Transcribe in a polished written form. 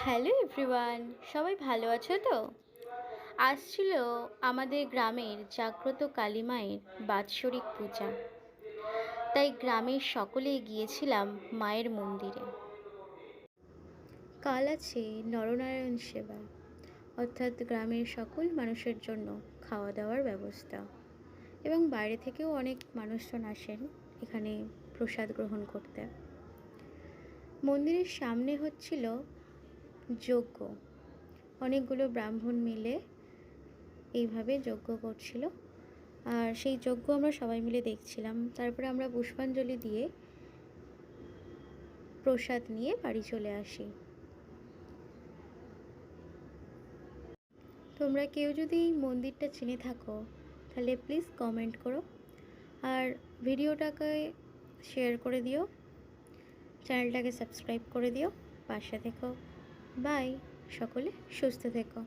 Hello everyone, সবাই ভালো আছো তো? আজ ছিল আমাদের গ্রামের জাগ্রত কালী মায়ের বাৎসরিক পূজা। তাই গ্রামের সকলেই গিয়েছিলাম মায়ের মন্দিরে। কাল আছে নরনারায়ণ সেবা, অর্থাৎ গ্রামের সকল মানুষের জন্য খাওয়া দাওয়ার ব্যবস্থা, এবং বাইরে থেকেও অনেক মানুষজন আসেন এখানে প্রসাদ গ্রহণ করতে। মন্দিরের সামনে হচ্ছিল যজ্ঞ। অনেকগুলো ব্রাহ্মণ মিলে এইভাবে যজ্ঞ করছিল, আর সেই যজ্ঞ আমরা সবাই মিলে দেখছিলাম। তারপরে আমরা পুষ্পাঞ্জলি দিয়ে প্রসাদ নিয়ে বাড়ি চলে আসি। তোমরা কেউ যদি এই মন্দিরটা চিনে থাকো তাহলে প্লিজ কমেন্ট করো, আর ভিডিওটাকে শেয়ার করে দিও, চ্যানেলটাকে সাবস্ক্রাইব করে দিও, পাশে থেকো। বাই, সকলে সুস্থ থেকো।